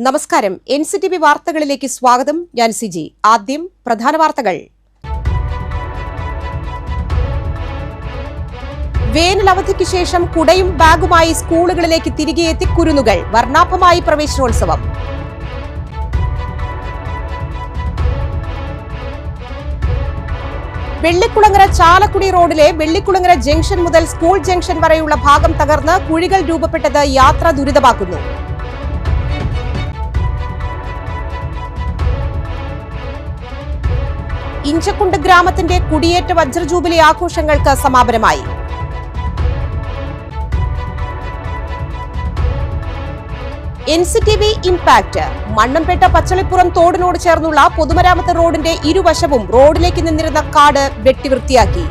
നമസ്കാരം. NCTV വാർത്തകളിലേക്ക് സ്വാഗതം. ഞാൻ സിജി. ആദ്യം പ്രധാന വാർത്തകൾ. വേനൽ അവധിക്ക് ശേഷം കുടയും ബാഗുമായി സ്കൂളുകളിലേക്ക് തിരികെ എത്തി കുരുന്നുകൾ. വർണ്ണാഭമായി പ്രവേശനോത്സവം. വെള്ളിക്കുളങ്ങര ചാലക്കുടി റോഡിലെ വെള്ളിക്കുളങ്ങര ജംഗ്ഷൻ മുതൽ സ്കൂൾ ജംഗ്ഷൻ വരെയുള്ള ഭാഗം തകർന്ന് കുഴികൾ രൂപപ്പെട്ടത് യാത്ര ദുരിതമാക്കുന്നു. ഇഞ്ചക്കുണ്ട് ഗ്രാമത്തിന്റെ കുടിയേറ്റ വജ്രജൂബിലി ആഘോഷങ്ങൾക്ക് സമാപനമായി. NCTV impact. മണ്ണമ്പേട്ട പച്ചളിപ്പുറം തോടിനോട് ചേർന്നുള്ള പൊതുമരാമത്ത് റോഡിന്റെ ഇരുവശവും റോഡിലേക്ക് നിന്നിരുന്ന കാട് വെട്ടിവൃത്തിയാക്കി.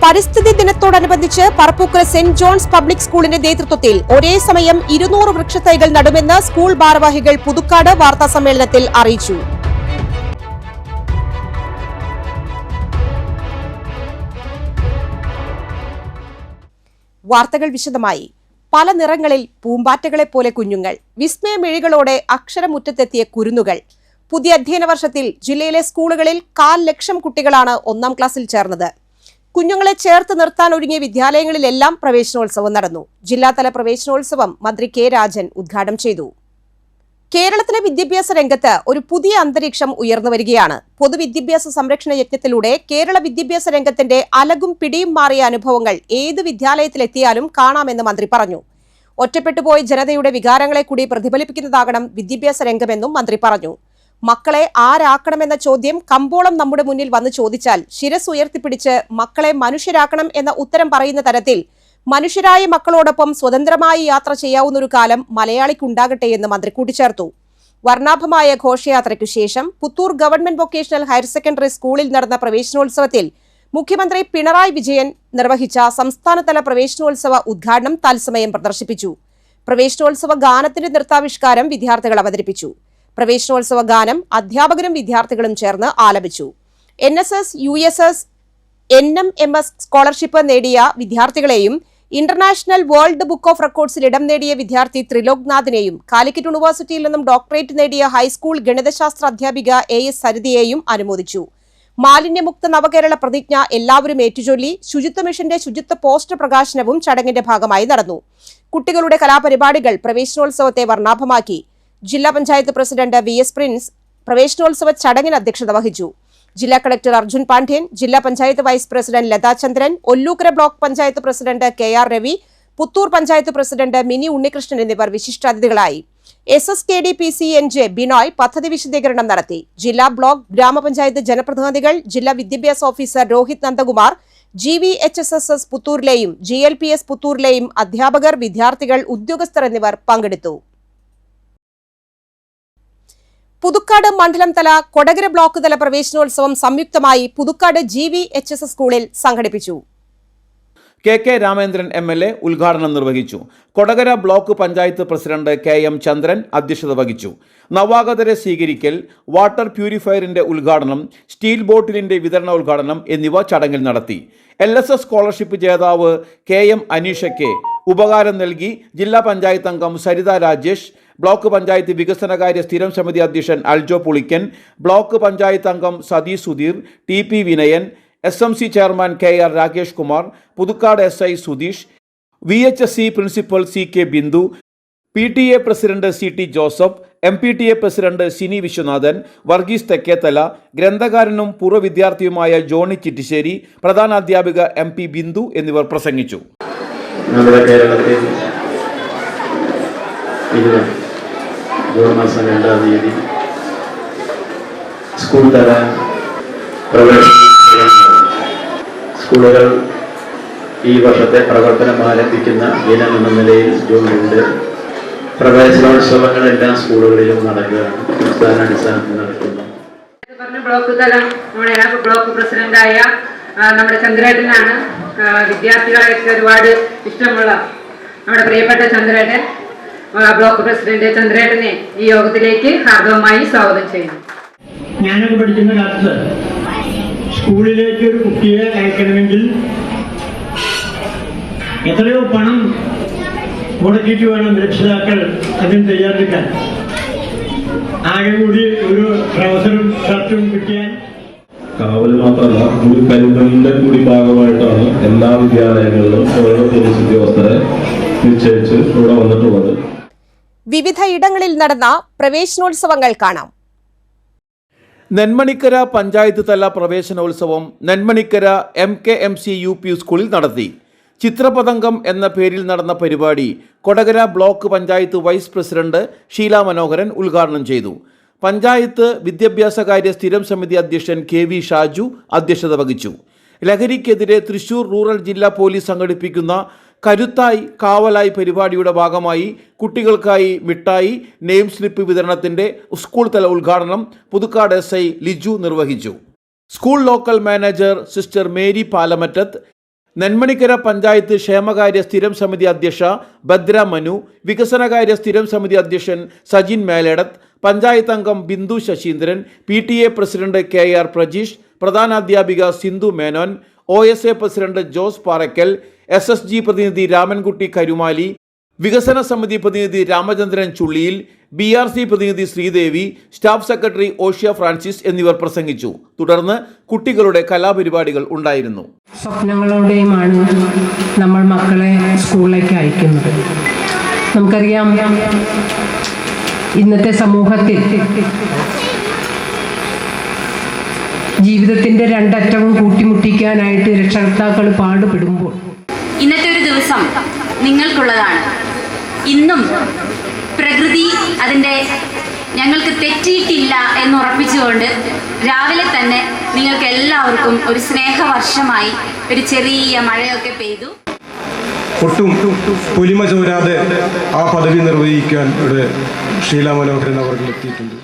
പരിസ്ഥിതി ദിനത്തോടനുബന്ധിച്ച് പറപ്പൂക്കര സെന്റ് ജോൺസ് പബ്ലിക് സ്കൂളിന്റെ നേതൃത്വത്തിൽ ഒരേ സമയം 200 വൃക്ഷത്തൈകൾ നടുമെന്ന് സ്കൂൾ ഭാരവാഹികൾ പുതുക്കാട് വാർത്താസമ്മേളനത്തിൽ അറിയിച്ചു. വാർത്തകൾ വിശദമായി. പല നിറങ്ങളിൽ പൂമ്പാറ്റകളെ പോലെ കുഞ്ഞുങ്ങൾ. വിസ്മയമിഴികളോടെ അക്ഷരമുറ്റത്തെത്തിയ കുരുന്നുകൾ. പുതിയ അധ്യയന വർഷത്തിൽ ജില്ലയിലെ സ്കൂളുകളിൽ 1,00,000 കുട്ടികളാണ് 1ാം ക്ലാസ്സിൽ ചേർന്നത്. കുഞ്ഞുങ്ങളെ ചേർത്ത് നിർത്താൻ ഒരുങ്ങിയ വിദ്യാലയങ്ങളിലെല്ലാം പ്രവേശനോത്സവം നടന്നു. ജില്ലാതല പ്രവേശനോത്സവം മന്ത്രി കെ രാജൻ ഉദ്ഘാടനം ചെയ്തു. കേരളത്തിലെ വിദ്യാഭ്യാസ രംഗത്ത് ഒരു പുതിയ അന്തരീക്ഷം ഉയർന്നു വരികയാണ്. പൊതുവിദ്യാഭ്യാസ സംരക്ഷണ യജ്ഞത്തിലൂടെ കേരള വിദ്യാഭ്യാസ രംഗത്തിന്റെ അലകും പിടിയും മാറിയ അനുഭവങ്ങൾ ഏത് വിദ്യാലയത്തിലെത്തിയാലും കാണാമെന്ന് മന്ത്രി പറഞ്ഞു. ഒറ്റപ്പെട്ടുപോയ ജനതയുടെ വികാരങ്ങളെ കൂടി പ്രതിഫലിപ്പിക്കുന്നതാകണം വിദ്യാഭ്യാസ രംഗമെന്നും മന്ത്രി പറഞ്ഞു. മക്കളെ ആരാക്കണമെന്ന ചോദ്യം കമ്പോളം നമ്മുടെ മുന്നിൽ വന്ന് ചോദിച്ചാൽ ശിരസ് ഉയർത്തിപ്പിടിച്ച് മക്കളെ മനുഷ്യരാക്കണം എന്ന ഉത്തരം പറയുന്ന തരത്തിൽ മനുഷ്യരായ മക്കളോടൊപ്പം സ്വതന്ത്രമായി യാത്ര ചെയ്യാവുന്നൊരു കാലം മലയാളിക്കുണ്ടാകട്ടെ എന്ന് മന്ത്രി കൂട്ടിച്ചേർത്തു. വർണ്ണാഭമായ ഘോഷയാത്രയ്ക്കു ശേഷം Puthur government vocational higher secondary സ്കൂളിൽ നടന്ന പ്രവേശനോത്സവത്തിൽ മുഖ്യമന്ത്രി പിണറായി വിജയൻ നിർവഹിച്ച സംസ്ഥാനതല പ്രവേശനോത്സവ ഉദ്ഘാടനം തത്സമയം പ്രദർശിപ്പിച്ചു. പ്രവേശനോത്സവ ഗാനത്തിന്റെ നൃത്താവിഷ്കാരം വിദ്യാർത്ഥികൾ അവതരിപ്പിച്ചു. പ്രവേശനോത്സവ ഗാനം അധ്യാപകരും വിദ്യാർത്ഥികളും ചേർന്ന് ആലപിച്ചു. NSS, USS, NMS സ്കോളർഷിപ്പ് നേടിയ വിദ്യാർത്ഥികളെയും ഇന്റർനാഷണൽ വേൾഡ് ബുക്ക് ഓഫ് റെക്കോർഡ്സിൽ ഇടം നേടിയ വിദ്യാർത്ഥി ത്രിലോക്നാഥിനെയും കാലിക്കറ്റ് യൂണിവേഴ്സിറ്റിയിൽ നിന്നും ഡോക്ടറേറ്റ് നേടിയ ഹൈസ്കൂൾ ഗണിതശാസ്ത്ര അധ്യാപിക AS സരിതയെയും അനുമോദിച്ചു. മാലിന്യമുക്ത നവകേരള പ്രതിജ്ഞ എല്ലാവരും ഏറ്റുചൊല്ലി ശുചിത്വ മിഷന്റെ ശുചിത്വ പോസ്റ്റർ പ്രകാശനവും ചടങ്ങിന്റെ ഭാഗമായി നടന്നു. കുട്ടികളുടെ കലാപരിപാടികൾ പ്രവേശനോത്സവത്തെ വർണ്ണാഭമാക്കി. ജില്ലാ പഞ്ചായത്ത് പ്രസിഡന്റ് VS പ്രിൻസ് പ്രവേശനോത്സവ ചടങ്ങിന് അധ്യക്ഷത വഹിച്ചു. ജില്ലാ കളക്ടർ അർജുൻ പാണ്ഡ്യൻ, ജില്ലാ panchayat vice president Latha Chandran, Ollukkara block panchayat president KR Ravi, Puthur panchayat president Mini Unnikrishnan എന്നിവർ വിശിഷ്ടാതിഥികളായി. SSKDPCNJ ബിനോയ് പദ്ധതി വിശദീകരണം നടത്തി. ജില്ലാ ബ്ലോക്ക് ഗ്രാമപഞ്ചായത്ത് ജനപ്രതിനിധികൾ, ജില്ലാ വിദ്യാഭ്യാസ officer Rohit Nandakumar, GVHSS പുത്തൂരിലെയും GLPS പുത്തൂരിലെയും അധ്യാപകർ, വിദ്യാർത്ഥികൾ, ഉദ്യോഗസ്ഥർ എന്നിവർ പങ്കെടുത്തു. പുതുക്കാട് മണ്ഡലം തല, കൊടകര ബ്ലോക്ക് തല പ്രവേശനോത്സവം സംയുക്തമായി പുതുക്കാട് GVHSS സ്കൂളിൽ സംഘടിപ്പിച്ചു. KK രാമേന്ദ്രൻ MLA ഉദ്ഘാടനം നിർവഹിച്ചു. Kodakara block panchayat president KM ചന്ദ്രൻ അധ്യക്ഷത വഹിച്ചു. നവാഗതരെ സ്വീകരിക്കൽ, വാട്ടർ പ്യൂരിഫയറിന്റെ ഉദ്ഘാടനം, സ്റ്റീൽ ബോട്ടിലിന്റെ വിതരണോദ്ഘാടനം എന്നിവ ചടങ്ങിൽ നടത്തി. LSS സ്കോളർഷിപ്പ് ജേതാവ് KM അനീഷയ്ക്ക് ഉപകാരം നൽകി ജില്ലാ പഞ്ചായത്ത് അംഗം സരിത രാജേഷ്, ബ്ലോക്ക് പഞ്ചായത്ത് വികസനകാര്യ സ്ഥിരം സമിതി അധ്യക്ഷൻ അൽജോ പുളിക്കൻ, ബ്ലോക്ക് പഞ്ചായത്ത് അംഗം Satheesh Sudheer, TP Vinayan, SMC chairman KR Rakesh Kumar, Puthukkad SI Sudheesh, VHSC principal CK Bindu, PTA president CT Joseph, MPTA president Sini Viswanathan, Varghese Thekkethala, ഗ്രന്ഥകാരനും പൂർവ്വ വിദ്യാർത്ഥിയുമായ ജോണി ചിറ്റിശ്ശേരി, പ്രധാന അധ്യാപിക MP ബിന്ദു എന്നിവർ പ്രസംഗിച്ചു. നമ്മുടെ കേരളത്തിൽ ജൂൺ മാസം 2-ാം തീയതി സ്കൂൾ തല പ്രവേശന സ്കൂളുകൾ ഈ വർഷത്തെ പ്രവർത്തനം ആരംഭിക്കുന്ന ദിനം എന്ന നിലയിൽ ജൂൺ 2 പ്രവേശനോത്സവങ്ങൾ എല്ലാ സ്കൂളുകളിലും നടക്കുകയാണ്. സംസ്ഥാനാടിസ്ഥാനത്തിൽ നടക്കുന്നു. ബ്ലോക്ക് തലം നമ്മുടെ ബ്ലോക്ക് പ്രസിഡന്റായ നമ്മുടെ ചന്ദ്രേട്ടനാണ്. വിദ്യാർത്ഥികളെയൊക്കെ ഒരുപാട് ഇഷ്ടമുള്ള നമ്മുടെ പ്രിയപ്പെട്ട ചന്ദ്രേട്ടൻ, ബ്ലോക്ക് പ്രസിഡന്റ് ചന്ദ്രേട്ടനെ ഈ യോഗത്തിലേക്ക് ഹാർദവമായി സ്വാഗതം ചെയ്യുന്നു. ഞാനൊക്കെ പഠിക്കുന്ന കാലത്ത് സ്കൂളിലേക്ക് ഒരു കുട്ടിയെ അയക്കണമെങ്കിൽ എത്രയോ പണം മുടക്കിയിട്ട് വേണം രക്ഷിതാക്കൾ അതിന് തയ്യാറെടുക്കാൻ. ആകെ കൂടി ഒരു ട്രൗസറും ഷർട്ടും കിട്ടിയാൽ കാവൽ മാത്രമല്ല, ഒരു കരുതലിന്റെ കൂടി ഭാഗമായിട്ടാണ് എല്ലാ വിദ്യാലയങ്ങളിലും ഓരോ പോലീസ് ഉദ്യോഗസ്ഥരെ നിശ്ചയിച്ച് ഇവിടെ വന്നിട്ടുള്ളത്. വിവിധ ഇടങ്ങളിൽ നടന്ന പ്രവേശനോത്സവങ്ങൾ കാണാം. നെന്മണിക്കര പഞ്ചായത്ത് തല പ്രവേശനോത്സവം നെന്മണിക്കര MKMC UP സ്കൂളിൽ നടത്തി. ചിത്രപതംഗം എന്ന പേരിൽ നടന്ന പരിപാടി Kodakara block panchayat vice president Sheela Manoharan ഉദ്ഘാടനം ചെയ്തു. പഞ്ചായത്ത് വിദ്യാഭ്യാസകാര്യ സ്ഥിരം സമിതി അധ്യക്ഷൻ KV ഷാജു അധ്യക്ഷത വഹിച്ചു. ലഹരിക്കെതിരെ തൃശൂർ റൂറൽ ജില്ലാ പോലീസ് സംഘടിപ്പിക്കുന്ന കരുത്തായി കാവലായി പരിപാടിയുടെ ഭാഗമായി കുട്ടികൾക്കായി മിഠായി നെയിം സ്ലിപ്പ് വിതരണത്തിൻ്റെ സ്കൂൾ തല ഉദ്ഘാടനം പുതുക്കാട് SI ലിജു നിർവഹിച്ചു. School local manager sister Mary Palamattath, Nenmanikkara panchayat ക്ഷേമകാര്യ സ്ഥിരം സമിതി അധ്യക്ഷ ഭദ്ര മനു, വികസനകാര്യ സ്ഥിരം സമിതി അധ്യക്ഷൻ സജിൻ മേലേടത്ത്, പഞ്ചായത്ത് അംഗം Bindu Sasheendran, PTA president KR Prajeesh, പ്രധാനാധ്യാപിക Sindhu Menon, OSA president Jose Parakkal, SSG പ്രതിനിധി രാമൻകുട്ടി കരുമാലി, വികസന സമിതി പ്രതിനിധി രാമചന്ദ്രൻ ചുള്ളിയിൽ, BRC പ്രതിനിധി ശ്രീദേവി, സ്റ്റാഫ് സെക്രട്ടറി ഓഷ്യ ഫ്രാൻസിസ് എന്നിവർ പ്രസംഗിച്ചു. തുടർന്ന് കുട്ടികളുടെ കലാപരിപാടികൾ ഉണ്ടായിരുന്നു. സ്വപ്നങ്ങളോടെയുമാണ് നമ്മൾ മക്കളെ സ്കൂളിലേക്ക് അയക്കുന്നത്. നമുക്കറിയാം, ഇന്നത്തെ സമൂഹത്തിൽ ജീവിതത്തിന്റെ രണ്ടറ്റവും കൂട്ടിമുട്ടിക്കാനായിട്ട് രക്ഷകർത്താക്കൾ പാടുപെടുമ്പോൾ ഇന്നത്തെ ഒരു ദിവസം നിങ്ങൾക്കുള്ളതാണ്. ഇന്നും പ്രകൃതി അതിൻ്റെ ഞങ്ങൾക്ക് തെറ്റിയിട്ടില്ല എന്നുറപ്പിച്ചുകൊണ്ട് രാവിലെ തന്നെ നിങ്ങൾക്ക് എല്ലാവർക്കും ഒരു സ്നേഹവർഷമായി ഒരു ചെറിയ മഴയൊക്കെ പെയ്തു. ഒട്ടും പൊലിമ ചോരാതെ ആ പദവി നിർവഹിക്കാൻ ഇവിടെ ഷീല മനോഹരൻ അവർ എത്തിയിട്ടുണ്ട്.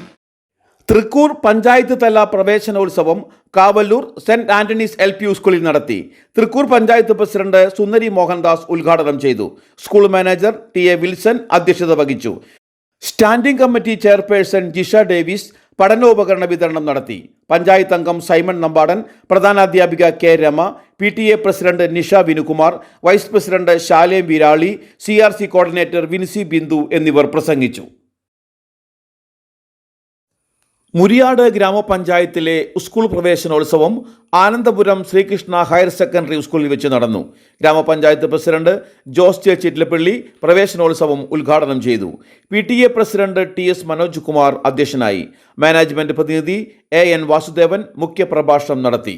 തൃക്കൂർ പഞ്ചായത്ത് തല പ്രവേശനോത്സവം കാവല്ലൂർ സെന്റ് ആന്റണീസ് LP സ്കൂളിൽ നടത്തി. തൃക്കൂർ പഞ്ചായത്ത് പ്രസിഡന്റ് സുന്ദരി മോഹൻദാസ് ഉദ്ഘാടനം ചെയ്തു. സ്കൂൾ മാനേജർ TA വിൽസൺ അധ്യക്ഷത വഹിച്ചു. Standing committee chairperson Jisha Davis പഠനോപകരണ വിതരണം നടത്തി. പഞ്ചായത്ത് അംഗം സൈമൺ നമ്പാടൻ, പ്രധാനാധ്യാപിക K Rama, PTA president Nisha Vinukumar, vice president Salem Virali, CRC coordinator Vincy Bindu എന്നിവർ പ്രസംഗിച്ചു. മുരിയാട് ഗ്രാമപഞ്ചായത്തിലെ സ്കൂൾ പ്രവേശനോത്സവം ആനന്ദപുരം ശ്രീകൃഷ്ണ ഹയർ സെക്കൻഡറി സ്കൂളിൽ വെച്ച് നടന്നു. ഗ്രാമപഞ്ചായത്ത് പ്രസിഡന്റ് ജോസ് ചിറ്റിലപ്പള്ളി പ്രവേശനോത്സവം ഉദ്ഘാടനം ചെയ്തു. PTA president TS Manoj Kumar അധ്യക്ഷനായി. മാനേജ്മെന്റ് പ്രതിനിധി AN വാസുദേവൻ മുഖ്യപ്രഭാഷണം നടത്തി.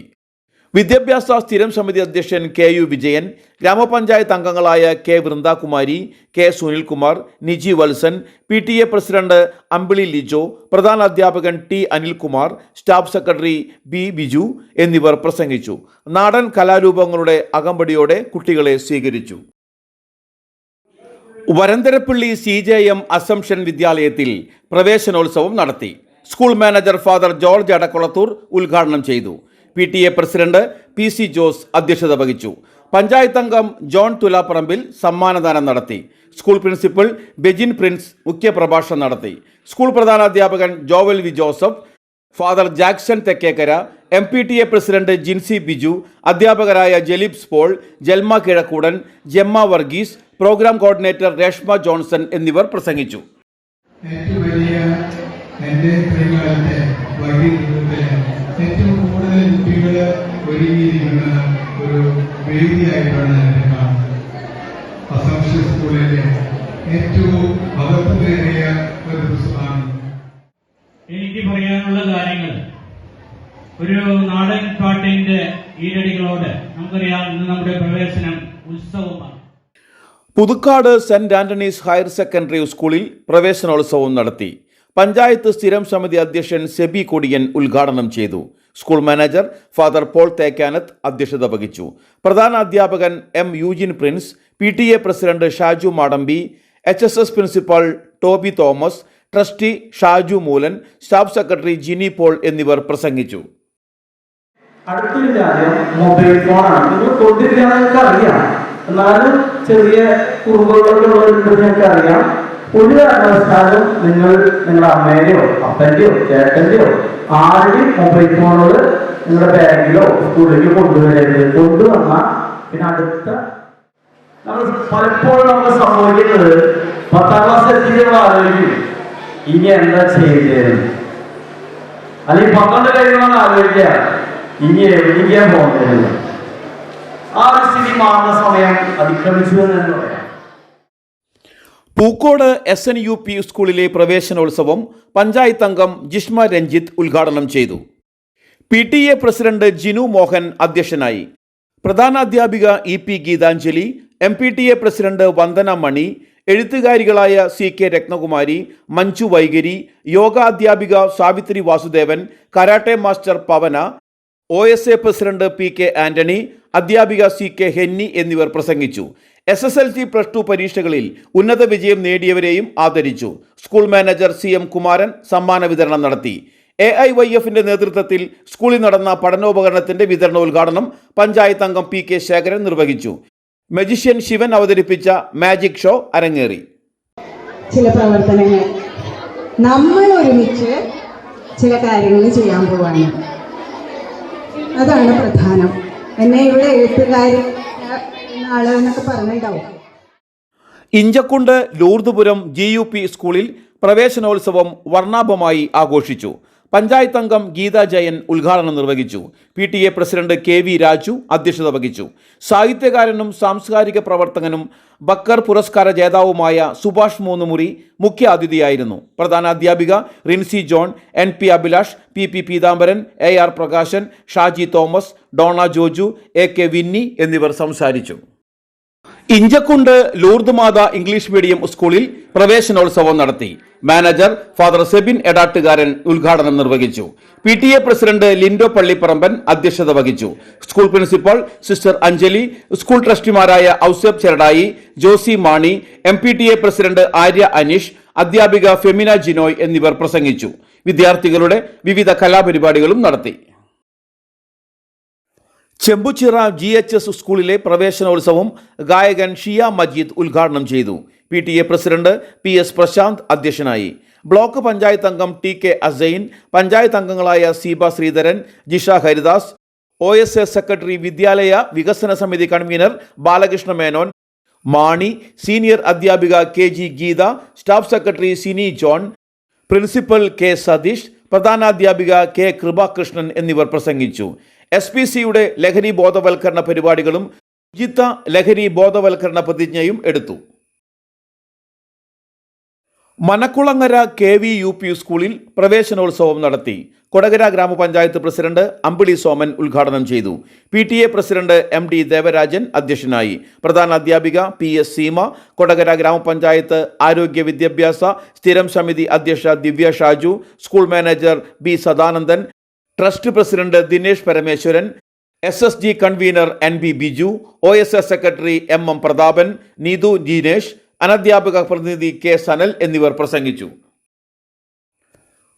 വിദ്യാഭ്യാസ സ്ഥിരം സമിതി അധ്യക്ഷൻ KU വിജയൻ, ഗ്രാമപഞ്ചായത്ത് അംഗങ്ങളായ K Vrindakumari, K Sunilkumar, Niji Valsan, PTA president Ambili Lijo, പ്രധാനാധ്യാപകൻ T Anilkumar, staff secretary B Biju എന്നിവർ പ്രസംഗിച്ചു. നാടൻ കലാരൂപങ്ങളുടെ അകമ്പടിയോടെ കുട്ടികളെ സ്വീകരിച്ചു. വരന്തരപ്പള്ളി CJM അസംഷൻ വിദ്യാലയത്തിൽ പ്രവേശനോത്സവം നടത്തി. സ്കൂൾ മാനേജർ ഫാദർ ജോർജ് അടക്കുളത്തൂർ ഉദ്ഘാടനം ചെയ്തു. PTA പ്രസിഡന്റ് PC ജോസ് അധ്യക്ഷത വഹിച്ചു. പഞ്ചായത്ത് അംഗം ജോൺ തുലാപ്പറമ്പിൽ സമ്മാനദാനം നടത്തി. സ്കൂൾ പ്രിൻസിപ്പൽ ബെജിൻ പ്രിൻസ് മുഖ്യപ്രഭാഷണം നടത്തി. സ്കൂൾ പ്രധാനാധ്യാപകൻ Joval V Joseph, father Jackson Thekkekara, MPTA president Jincy Biju, അധ്യാപകരായ Jalibs Paul, Jalma Kizhakkoodan, Gemma Varghese, programme coordinator Reshma Johnson എന്നിവർ പ്രസംഗിച്ചു. ഏറ്റവും കൂടുതൽ കുട്ടികൾ ഒരുങ്ങിയിരിക്കുന്ന ഒരു വേദിയായിട്ടാണ് എന്നെ കാണുന്നത്. അസംഷൻ സ്കൂളിലെ ഏറ്റവും മഹത്വമേറിയ ഒരു ദിവസമാണ്. എനിക്ക് പറയാനുള്ള കാര്യങ്ങൾ ഒരു നാടൻ പാട്ടിന്റെ ഈരടികളോട് നമുക്കറിയാം, ഇന്ന് നമ്മുടെ പ്രവേശനം ഉത്സവമാണ്. Puthukkad saint Antony's higher secondary സ്കൂളിൽ പ്രവേശനോത്സവം നടത്തി. പഞ്ചായത്ത് സ്ഥിരം സമിതി അധ്യക്ഷൻ സെബി കൊടിയൻ ഉദ്ഘാടനം ചെയ്തു. School manager father Paul Thekkanath അധ്യക്ഷത വഹിച്ചു. പ്രധാനാധ്യാപകൻ M Eugene Prince, PTA president Shaju Madambi, HSS principal Toby Thomas, trustee Shaju Moolan, staff secretary Jini Paul എന്നിവർ പ്രസംഗിച്ചു. അടുത്തൊരു കാര്യം മൊബൈൽ ഫോണാണ്. നിങ്ങൾ തൊട്ടില്ല നിങ്ങൾക്ക് അറിയാം, എന്നാലും ചെറിയ കുറുമ്പുകളൊക്കെ ഉള്ളവരുണ്ട് ഞങ്ങൾക്ക് അറിയാം. ഒരു കാരണവശാലും നിങ്ങൾ നിങ്ങളുടെ അമ്മേനെയോ അപ്പൻ്റെയോ ചേട്ടൻ്റെയോ ആരുടെയും മൊബൈൽ ഫോണുകൾ നിങ്ങളുടെ ബാഗിലോ സ്കൂളിലേക്കോ കൊണ്ടുവരരുത്. കൊണ്ടുവന്നാൽ പിന്നെ അടുത്ത പലപ്പോഴും നമുക്ക് സംഭവിക്കുന്നത് 10ാം ക്ലാസ് എത്തിയുള്ള ആലോചിക്കും ഇനി എന്താ ചെയ്തത്, അല്ലെങ്കിൽ 12 കഴിയുമ്പോൾ ആലോചിക്കുക ഇനി എവിടേക്കാ പോകുന്നത്. ആ ഒരു സ്ഥിതി മാറുന്ന സമയം അതിക്രമിച്ചു എന്ന് തന്നെ പറയാം. പൂക്കോട് SNUP സ്കൂളിലെ പ്രവേശനോത്സവം പഞ്ചായത്ത് അംഗം ജിഷ്മ രഞ്ജിത്ത് ഉദ്ഘാടനം ചെയ്തു. PTA പ്രസിഡന്റ് ജിനു മോഹൻ അധ്യക്ഷനായി. പ്രധാനാധ്യാപിക EP Geethanjali, MPTA president Vandana Mani, എഴുത്തുകാരികളായ CK രത്നകുമാരി, മഞ്ജു വൈകരി, യോഗ അധ്യാപിക Savithri Vasudevan, karate master Pavana, OSA president PK Antony, അധ്യാപിക CK ഹെന്നി എന്നിവർ പ്രസംഗിച്ചു. SSLC +2 പരീക്ഷകളിൽ ഉന്നത വിജയം നേടിയവരെയും ആദരിച്ചു. സ്കൂൾ മാനേജർ CM കുമാരൻ സമ്മാന വിതരണം നടത്തി. AIYFന്റെ നേതൃത്വത്തിൽ സ്കൂളിൽ നടന്ന പഠനോപകരണത്തിന്റെ വിതരണോദ്ഘാടനം പഞ്ചായത്ത് അംഗം PK ശേഖരൻ നിർവഹിച്ചു. മജിഷ്യൻ ശിവൻ അവതരിപ്പിച്ച മാജിക് ഷോ അരങ്ങേറി. ചില പ്രവർത്തനങ്ങൾ നമ്മൾ ഒരുമിച്ച് ചില കാര്യങ്ങൾ ചെയ്യാൻ പോവാണ്. അതാണ് പ്രധാനം. എന്നെ ഇവിടെ എഴുത്തുകാരി ആളെന്നൊക്കെ പറഞ്ഞിട്ടുണ്ടാവും. ഇഞ്ചക്കുണ്ട് ലൂർദുപുരം GUP സ്കൂളിൽ പ്രവേശനോത്സവം വർണ്ണാഭമായി ആഘോഷിച്ചു. പഞ്ചായത്ത് അംഗം ഗീതാ ജയൻ ഉദ്ഘാടനം നിർവഹിച്ചു. PTA പ്രസിഡന്റ് KV രാജു അധ്യക്ഷത വഹിച്ചു. സാഹിത്യകാരനും സാംസ്കാരിക പ്രവർത്തകനും ബക്കർ പുരസ്കാര ജേതാവുമായ സുഭാഷ് മൂന്നുമുറി മുഖ്യ അതിഥിയായിരുന്നു. പ്രധാനാധ്യാപിക Rincy John, NP Abhilash, PP Peethambaran, AR Prakashan, Shaji Thomas, Dona Joju, AK Vinny എന്നിവർ സംസാരിച്ചു. Inchakkund Lourdes Matha English medium സ്കൂളിൽ പ്രവേശനോത്സവം നടത്തി. മാനേജർ ഫാദർ സെബിൻ എടാട്ടുകാരൻ ഉദ്ഘാടനം നിർവഹിച്ചു. PTA പ്രസിഡന്റ് ലിൻഡോ പള്ളിപ്പറമ്പൻ അധ്യക്ഷത വഹിച്ചു. School principal sister Anjali, school ട്രസ്റ്റിമാരായ Ouseb Cheradai, Josy Mani, MPTA president Arya Aneesh, അധ്യാപിക ഫെമിന ജിനോയ് എന്നിവർ പ്രസംഗിച്ചു. വിദ്യാർത്ഥികളുടെ വിവിധ കലാപരിപാടികളും നടത്തി. ചെമ്പുച്ചിറ GHS സ്കൂളിലെ പ്രവേശനോത്സവം ഗായകൻ ഷിയ മജീദ് ഉദ്ഘാടനം ചെയ്തു. PTA പ്രസിഡന്റ് PS പ്രശാന്ത് അധ്യക്ഷനായി. ബ്ലോക്ക് പഞ്ചായത്ത് അംഗം TK അസൈൻ, പഞ്ചായത്ത് അംഗങ്ങളായ സീബ ശ്രീധരൻ, ജിഷ ഹരിദാസ്, OSA സെക്രട്ടറി വിദ്യാലയ വികസന സമിതി കൺവീനർ ബാലകൃഷ്ണ മേനോൻ, മാണി, സീനിയർ അധ്യാപിക KG Geetha, staff secretary Sini John, principal K Satheesh, പ്രധാനാധ്യാപിക K കൃപാകൃഷ്ണൻ എന്നിവർ പ്രസംഗിച്ചു. SPCയുടെ ലഹരി ബോധവൽക്കരണ പരിപാടികളും ശുചിത്വ ലഹരി ബോധവൽക്കരണ പ്രതിജ്ഞയും എടുത്തു. മനക്കുളങ്ങര KVUP സ്കൂളിൽ പ്രവേശനോത്സവം നടത്തി. കൊടകര ഗ്രാമപഞ്ചായത്ത് പ്രസിഡന്റ് അമ്പിളി സോമൻ ഉദ്ഘാടനം ചെയ്തു. PTA പ്രസിഡന്റ് MD ദേവരാജൻ അധ്യക്ഷനായി. പ്രധാനാധ്യാപിക PS സീമ, കൊടകര ഗ്രാമപഞ്ചായത്ത് ആരോഗ്യ വിദ്യാഭ്യാസ സ്ഥിരം സമിതി അധ്യക്ഷ Divya Shaju, school manager B Sadanandan, trust president Dinesh Parameswaran, SSG convener NB Biju, OSS secretary MM Prathapan, Neethu Dinesh, അനധ്യാപക പ്രതിനിധി K സനൽ എന്നിവർ പ്രസംഗിച്ചു.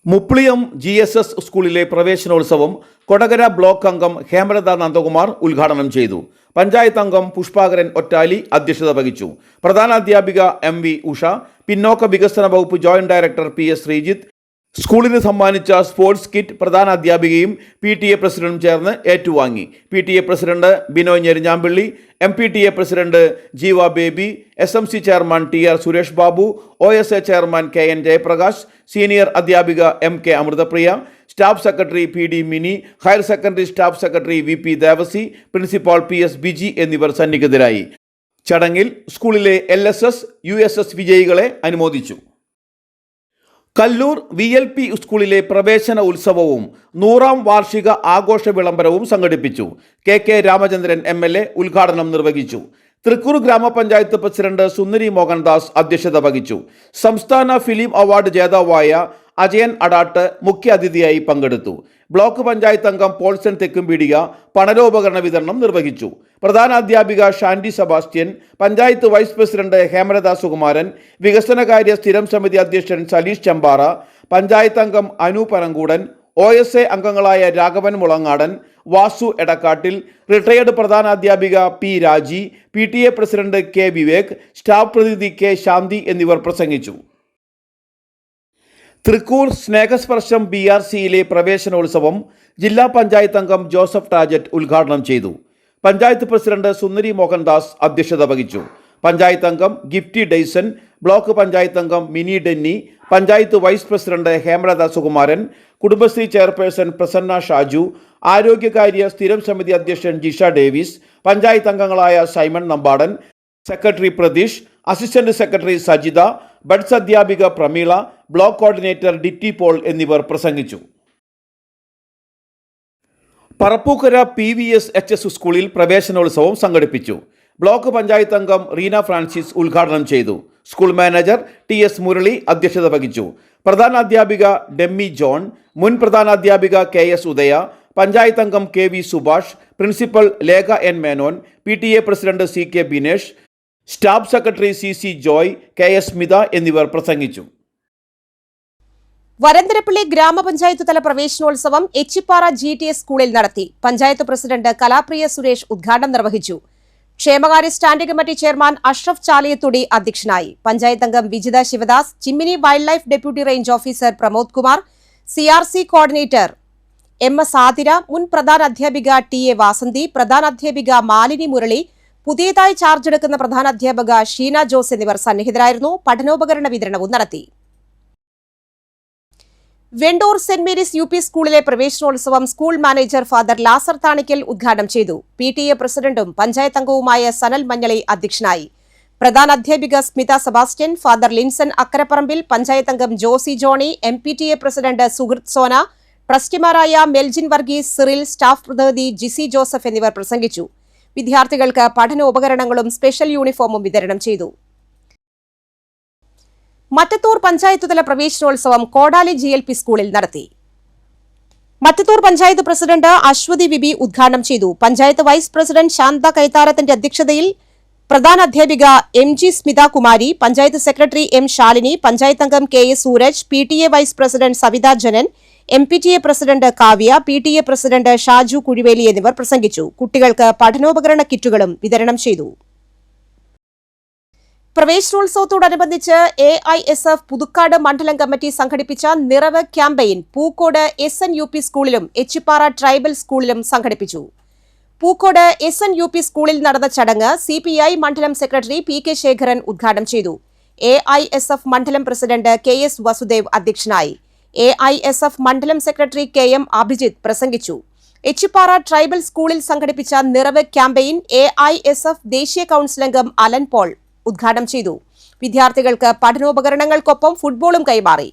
മുപ്ലിയം GSS സ്കൂളിലെ പ്രവേശനോത്സവം കൊടകര ബ്ലോക്ക് അംഗം ഹേമലത നന്ദകുമാർ ഉദ്ഘാടനം ചെയ്തു. പഞ്ചായത്ത് അംഗം പുഷ്പാകരൻ ഒറ്റാലി അധ്യക്ഷത വഹിച്ചു. പ്രധാനാധ്യാപിക MV ഉഷ, പിന്നോക്ക വികസന വകുപ്പ് ജോയിന്റ് ഡയറക്ടർ PS ശ്രീജിത്ത്, സ്കൂളിന് സമ്മാനിച്ച സ്പോർട്സ് കിറ്റ് പ്രധാനാധ്യാപികയും PTA പ്രസിഡന്റും ചേർന്ന് ഏറ്റുവാങ്ങി. PTA president Binoy Njerinjampilly, MPTA president Jeeva Baby, SMC chairman TR Suresh Babu, OSA chairman KN Jayaprakash, senior അധ്യാപിക MK Amruthapriya, staff secretary PD Mini, higher secondary staff secretary VP Devassy, principal PS Biji എന്നിവർ സന്നിഹിതരായി. ചടങ്ങിൽ സ്കൂളിലെ LSS USS വിജയികളെ അനുമോദിച്ചു. കല്ലൂർ VLP സ്കൂളിലെ പ്രവേശന ഉത്സവവും 100ാം വാർഷിക ആഘോഷ വിളംബരവും സംഘടിപ്പിച്ചു. KK രാമചന്ദ്രൻ MLA ഉദ്ഘാടനം നിർവഹിച്ചു. തൃക്കൂർ ഗ്രാമപഞ്ചായത്ത് പ്രസിഡന്റ് സുന്ദരി മോഹൻദാസ് അധ്യക്ഷത വഹിച്ചു. സംസ്ഥാന ഫിലിം അവാർഡ് ജേതാവായ അജയൻ അടാട്ട് മുഖ്യ അതിഥിയായി പങ്കെടുത്തു. ബ്ലോക്ക് പഞ്ചായത്ത് അംഗം പോൾസൺ തെക്കുംപീടിക പഠനോപകരണ വിതരണം നിർവഹിച്ചു. പ്രധാനാധ്യാപിക Shandy Sebastian, panchayat vice president Hemalatha Sukumaran, വികസനകാര്യ സ്ഥിരം സമിതി അധ്യക്ഷൻ സലീഷ് ചെമ്പാറ, പഞ്ചായത്ത് അംഗം അനു പനങ്കൂടൻ, OSA അംഗങ്ങളായ രാഘവൻ മുളങ്ങാടൻ, വാസു എടക്കാട്ടിൽ, റിട്ടയർഡ് പ്രധാനാധ്യാപിക P രാജി, PTA president K Vivek, staff പ്രതിനിധി K ശാന്തി എന്നിവർ പ്രസംഗിച്ചു. തൃക്കൂർ സ്നേഹസ്പർശം BRCയിലെ പ്രവേശനോത്സവം ജില്ലാ പഞ്ചായത്ത് അംഗം ജോസഫ് ടാജറ്റ് ഉദ്ഘാടനം ചെയ്തു. പഞ്ചായത്ത് പ്രസിഡന്റ് സുന്ദരി മോഹൻദാസ് അധ്യക്ഷത വഹിച്ചു. പഞ്ചായത്ത് അംഗം ഗിഫ്റ്റി ഡെയ്സൺ, ബ്ലോക്ക് പഞ്ചായത്ത് അംഗം Mini Denny, panchayat vice president Hemalatha Sukumaran, Kudumbashree chairperson Prasanna Shaju, ആരോഗ്യകാര്യ സ്ഥിരം സമിതി അധ്യക്ഷൻ ജിഷ ഡേവിസ്, പഞ്ചായത്ത് അംഗങ്ങളായ Simon Nambadan, secretary Pratheesh, assistant secretary Sajitha, Buds അധ്യാപിക Prameela, block coordinator Ditty Paul എന്നിവർ പ്രസംഗിച്ചു. പറപ്പൂക്കര PVSHS സ്കൂളിൽ പ്രവേശനോത്സവം സംഘടിപ്പിച്ചു. ബ്ലോക്ക് പഞ്ചായത്ത് അംഗം റീന ഫ്രാൻസിസ് ഉദ്ഘാടനം ചെയ്തു. സ്കൂൾ മാനേജർ TS മുരളി അധ്യക്ഷത വഹിച്ചു. പ്രധാനാധ്യാപിക ഡെമ്മി ജോൺ, മുൻ പ്രധാനാധ്യാപിക KS ഉദയ, പഞ്ചായത്ത് അംഗം KV Subhash, principal Lekha N Menon, PTA president CK Binesh, staff secretary CC Joy, KS Smitha എന്നിവർ പ്രസംഗിച്ചു. വരന്തരപ്പള്ളി ഗ്രാമപഞ്ചായത്ത് തല പ്രവേശനോത്സവം എച്ചിപ്പാറ GTS സ്കൂളിൽ നടത്തി. പഞ്ചായത്ത് പ്രസിഡന്റ് കലാപ്രിയ സുരേഷ് ഉദ്ഘാടനം നിർവഹിച്ചു. ക്ഷേമകാര്യ standing committee chairman Ashraf Chaliyathudi അധ്യക്ഷനായി. പഞ്ചായത്ത് അംഗം Vijitha Sivadas, Chimmini wildlife deputy range officer Pramod Kumar, CRC coordinator MS Athira, മുൻ പ്രധാന അധ്യാപിക TA വാസന്തി, പ്രധാന അധ്യാപിക മാലിനി മുരളി, പുതിയതായി ചാർജ് എടുക്കുന്ന പ്രധാന അധ്യാപക ഷീന ജോസ് എന്നിവർ സന്നിഹിതരായിരുന്നു. പഠനോപകരണ വിതരണവും നടത്തി. വെണ്ടൂർ സെന്റ് മേരീസ് UP സ്കൂളിലെ പ്രവേശനോത്സവം സ്കൂൾ മാനേജർ ഫാദർ ലാസർ താണിക്കൽ ഉദ്ഘാടനം ചെയ്തു. PTA പ്രസിഡന്റും പഞ്ചായത്ത് അംഗവുമായ സനൽ മഞ്ഞളി അധ്യക്ഷനായി. പ്രധാന അധ്യാപിക സ്മിത സെബാസ്റ്റ്യൻ, ഫാദർ ലിൻസൺ അക്കരപ്പറമ്പിൽ, പഞ്ചായത്ത് അംഗം Josy Johnny, MPTA president Suhruth Sona, ട്രസ്റ്റിമാരായ മെൽജിൻ വർഗീസ്, സിറിൽ, സ്റ്റാഫ് പ്രതിനിധി ജിസി ജോസഫ് എന്നിവർ പ്രസംഗിച്ചു. വിദ്യാർത്ഥികൾക്ക് പഠനോപകരണങ്ങളും സ്പെഷ്യൽ യൂണിഫോമും വിതരണം ചെയ്തു. മറ്റത്തൂർ പഞ്ചായത്ത് തല പ്രവേശനോത്സവം കോടാലി GLP സ്കൂളിൽ നടത്തി. മറ്റത്തൂർ പഞ്ചായത്ത് പ്രസിഡന്റ് അശ്വതി വിബി ഉദ്ഘാടനം ചെയ്തു. പഞ്ചായത്ത് വൈസ് പ്രസിഡന്റ് ശാന്ത കൈത്താരത്തിന്റെ അധ്യക്ഷതയിൽ പ്രധാന അധ്യാപിക MG Smitha Kumari, panchayat secretary M Shalini, panchayat അംഗം KS Sooraj, PTA vice president Savitha Janan, MPTA president Kavya, PTA president Shaju Kuzhiveli എന്നിവർ പ്രസംഗിച്ചു. കുട്ടികൾക്ക് പഠനോപകരണ കിറ്റുകളും വിതരണം ചെയ്തു. പ്രവേശനോത്സവത്തോടനുബന്ധിച്ച് AISF പുതുക്കാട് മണ്ഡലം കമ്മിറ്റി സംഘടിപ്പിച്ച നിറവ് ക്യാമ്പയിൻ പൂക്കോട് SNUP സ്കൂളിലും എച്ചിപ്പാറ ട്രൈബൽ സ്കൂളിലും സംഘടിപ്പിച്ചു. പൂക്കോട് SNUP സ്കൂളിൽ നടന്ന ചടങ്ങ് CPI മണ്ഡലം സെക്രട്ടറി PK ശേഖരൻ ഉദ്ഘാടനം ചെയ്തു. AISF മണ്ഡലം പ്രസിഡന്റ് KS വസുദേവ് അധ്യക്ഷനായി. AISF മണ്ഡലം സെക്രട്ടറി KM അഭിജിത്ത് പ്രസംഗിച്ചു. എച്ചിപ്പാറ ട്രൈബൽ സ്കൂളിൽ സംഘടിപ്പിച്ച നിറവ് ക്യാമ്പയിൻ AISF ദേശീയ കൌൺസിൽ അംഗം അലൻ പോൾ ഉദ്ഘാടനം ചെയ്തു. വിദ്യാർത്ഥികൾക്ക് പഠനോപകരണങ്ങൾക്കൊപ്പം ഫുട്ബോളും കൈമാറി.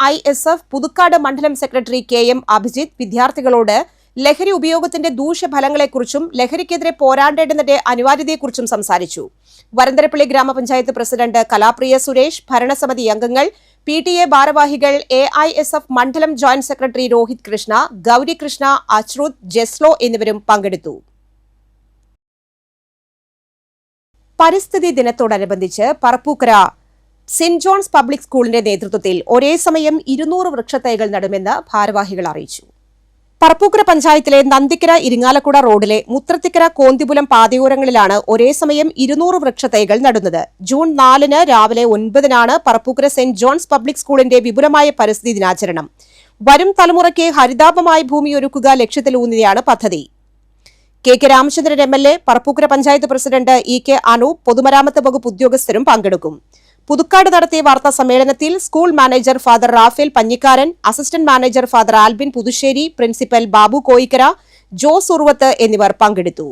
AISF പുതുക്കാട് മണ്ഡലം സെക്രട്ടറി KM അഭിജിത്ത് വിദ്യാർത്ഥികളോട് ലഹരി ഉപയോഗത്തിന്റെ ദൂഷ്യഫലങ്ങളെക്കുറിച്ചും ലഹരിക്കെതിരെ പോരാടേണ്ടതിന്റെ അനിവാര്യതയെക്കുറിച്ചും സംസാരിച്ചു. വരന്തരപ്പള്ളി ഗ്രാമപഞ്ചായത്ത് പ്രസിഡന്റ് കലാപ്രിയ സുരേഷ്, ഭരണസമിതി അംഗങ്ങൾ, PTA ഭാരവാഹികൾ, AISF മണ്ഡലം ജോയിന്റ് സെക്രട്ടറി രോഹിത് കൃഷ്ണ, ഗൌരി കൃഷ്ണ, അച്രുത്, ജെസ്ലോ എന്നിവരും പങ്കെടുത്തു. പരിസ്ഥിതി ദിനത്തോടനുബന്ധിച്ച് പറപ്പൂക്കര സെന്റ് ജോൺസ് പബ്ലിക് സ്കൂളിന്റെ നേതൃത്വത്തിൽ ഒരേ സമയം 200 വൃക്ഷത്തൈകൾ നടുമെന്ന് ഭാരവാഹികൾ അറിയിച്ചു. പറപ്പൂക്കര പഞ്ചായത്തിലെ നന്ദിക്കര ഇരിങ്ങാലക്കുട റോഡിലെ മുത്രത്തിക്കര കോന്തിപുലം പാതയോരങ്ങളിലാണ് ഒരേ സമയം 200 വൃക്ഷത്തൈകൾ നടുന്നത്. ജൂൺ 4 രാവിലെ 9 പറപ്പൂക്കര സെന്റ് ജോൺസ് പബ്ലിക് സ്കൂളിന്റെ വിപുലമായ പരിസ്ഥിതി ദിനാചരണം. വരും തലമുറയ്ക്ക് ഹരിതാപമായ ഭൂമിയൊരുക്കുക ലക്ഷ്യത്തിലൂന്നിയാണ് പദ്ധതി. KK Ramachandran MLA, Parappukkara panchayat president EK Anoop, പൊതുമരാമത്ത് വകുപ്പ് ഉദ്യോഗസ്ഥരും പങ്കെടുക്കും. പുതുക്കാട് നടത്തിയ വാർത്താ സമ്മേളനത്തിൽ school manager father Raphael Panjikkaran, assistant manager father Albin Puthussery, principal Babu Koikkara, Jose Uruvath എന്നിവർ പങ്കെടുത്തു.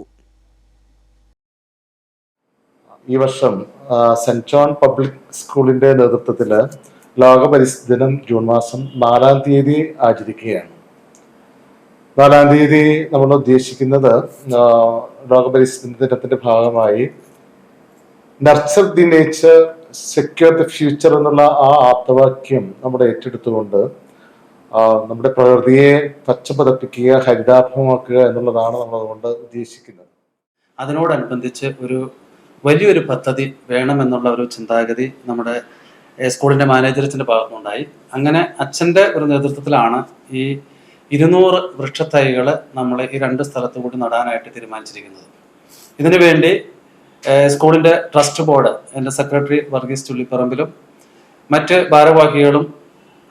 ഈ വർഷം സെന്റ് ജോൺ പബ്ലിക് സ്കൂളിന്റെ നേതൃത്വത്തിൽ ലോക പരിസ്ഥിതി ദിനം ജൂൺ മാസം 4 തീയതി ആചരിക്കുകയാണ്. 4 തീയതി നമ്മൾ ഉദ്ദേശിക്കുന്നത് ലോക പരിസ്ഥിതി ദിനത്തിന്റെ ഭാഗമായി nurture the nature, secure the future എന്നുള്ള ആ ആപ്തവാക്യം നമ്മൾ ഏറ്റെടുത്തുകൊണ്ട് നമ്മുടെ പ്രകൃതിയെ പച്ചപ്പതപ്പിക്കുക, ഹരിതാഭമാക്കുക എന്നുള്ളതാണ് നമ്മൾ അതുകൊണ്ട് ഉദ്ദേശിക്കുന്നത്. അതിനോടനുബന്ധിച്ച് ഒരു വലിയൊരു പദ്ധതി വേണമെന്നുള്ള ഒരു ചിന്താഗതി നമ്മുടെ സ്കൂളിൻ്റെ മാനേജറിൻ്റെ ഭാഗത്തുനിന്നുണ്ടായി. അങ്ങനെ അച്ഛൻ്റെ ഒരു നേതൃത്വത്തിലാണ് ഈ 200 വൃക്ഷത്തൈകൾ നമ്മൾ ഈ 2 സ്ഥലത്തു കൂടി നടാനായിട്ട് തീരുമാനിച്ചിരിക്കുന്നത്. ഇതിനുവേണ്ടി സ്കൂളിൻ്റെ ട്രസ്റ്റ് ബോർഡ്, എൻ്റെ സെക്രട്ടറി വർഗീസ് ചുള്ളിപ്പറമ്പിലും മറ്റ് ഭാരവാഹികളും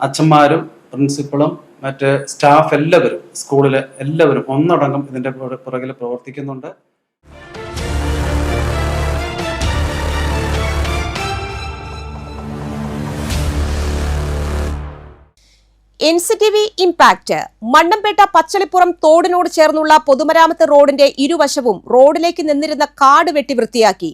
അച്ഛന്മാരും പ്രിൻസിപ്പളും മറ്റ് സ്റ്റാഫ് എല്ലാവരും സ്കൂളിലെ എല്ലാവരും ഒന്നടങ്കം ഇതിൻ്റെ പുറകിൽ പ്രവർത്തിക്കുന്നുണ്ട്. NCTV impact. മണ്ണമ്പേട്ട പച്ചളിപ്പുറം തോടിനോട് ചേർന്നുള്ള പൊതുമരാമത്ത് റോഡിന്റെ ഇരുവശവും റോഡിലേക്ക് നിന്നിരുന്ന കാട് വെട്ടി വൃത്തിയാക്കി.